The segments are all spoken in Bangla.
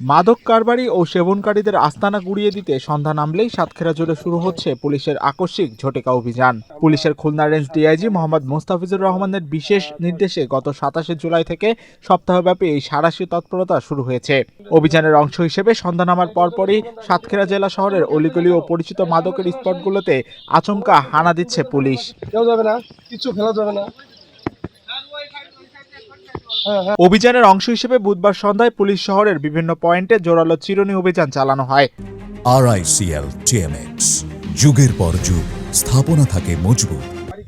মাদক কারবারি ও সেবনকারীদের আস্তানা গুড়িয়ে দিতে সন্ধ্যা নামলেই সাতক্ষীরা জুড়ে শুরু হচ্ছে পুলিশের আকস্মিক ঝটিকা অভিযান। পুলিশের খুলনা রেঞ্জ ডিআইজি মোহাম্মদ মোস্তাফিজুর রহমানের বিশেষ নির্দেশে গত 27 জুলাই থেকে সপ্তাহব্যাপী এই সাঁড়াশি তৎপরতা শুরু হয়েছে। অভিযানের অংশ হিসেবে সন্ধ্যা নামার পরপরই সাতক্ষীরা জেলা শহরের অলিগলি ও পরিচিত মাদকের স্পটগুলোতে আচমকা হানা দিচ্ছে পুলিশ। কেউ যাবে না, কিছু ফেলা যাবে না। অভিযানের অংশ হিসেবে বুধবার সন্ধ্যায় পুলিশ শহরের বিভিন্ন পয়েন্টে জোরালো চিরুনি অভিযান চালানো হয়। RICL TMX, যুগের পর যুগ স্থাপনা থাকে মজবুত।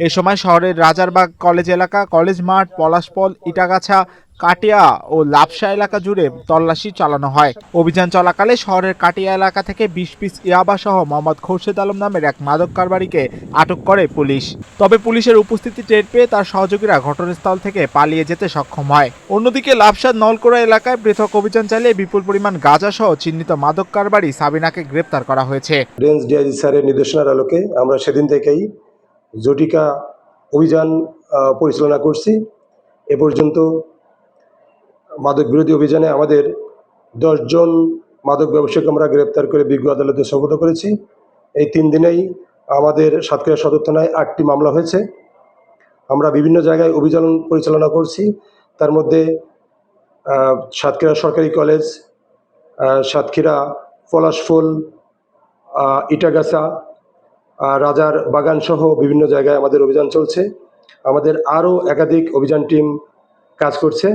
এ সময় শহরের রাজারবাগ কলেজ এলাকা, কলেজ মাঠ, পলাশপল, ইটাগাছা, কাটিয়া ও লাপসা এলাকা জুড়ে তল্লাশি চালানো হয়। অভিযান চলাকালে শহরের কাটিয়া এলাকা থেকে 20 পিস ইয়াবা সহ মোহাম্মদ খোরশেদ আলম নামের এক মাদক কারবারিকে আটক করে পুলিশ। তবে পুলিশের উপস্থিতি টের পেয়ে তার সহযোগীরা ঘটনাস্থল থেকে পালিয়ে যেতে সক্ষম হয়। অন্যদিকে লাপসার নলকোড়া এলাকায় পৃথক অভিযান চালিয়ে বিপুল পরিমাণ গাঁজা সহ চিহ্নিত মাদক কারবারি সাবিনাকে গ্রেপ্তার করা হয়েছে। রেঞ্জ ডিআইজি স্যারের নির্দেশনার আলোকে আমরা সেদিন থেকেই জটিকা অভিযান পরিচালনা করছি। এ পর্যন্ত মাদক বিরোধী অভিযানে আমাদের 10 জন মাদক ব্যবসায়ীকে আমরা গ্রেপ্তার করে বিজ্ঞ আদালতে সোপর্দ করেছি। এই 3 দিনেই আমাদের সাতক্ষীরা সদর থানায় 8টি মামলা হয়েছে। আমরা বিভিন্ন জায়গায় অভিযান পরিচালনা করছি। তার মধ্যে সাতক্ষীরা সরকারি কলেজ, সাতক্ষীরা পলাশফুল, ইটাগাছা, রাজার বাগান সহ বিভিন্ন জায়গায় আমাদের অভিযান চলছে। আমাদের আরও একাধিক অভিযান টিম কাজ করছে।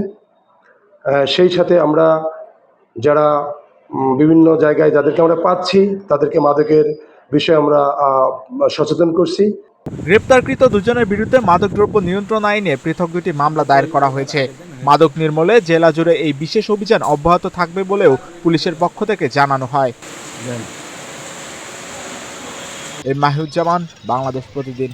সেই সাথে আমরা যারা বিভিন্ন জায়গায় যাদেরকে আমরা পাচ্ছি তাদেরকে মাদকের বিষয়ে আমরা সচেতন করছি। গ্রেপ্তারকৃত দুজনের বিরুদ্ধে মাদকদ্রব্য নিয়ন্ত্রণ আইনে পৃথক 2টি মামলা দায়ের করা হয়েছে। মাদক নির্মূলে জেলা জুড়ে এই বিশেষ অভিযান অব্যাহত থাকবে বলেও পুলিশের পক্ষ থেকে জানানো হয়। মাহিউজ্জামান, বাংলাদেশ প্রতিদিন।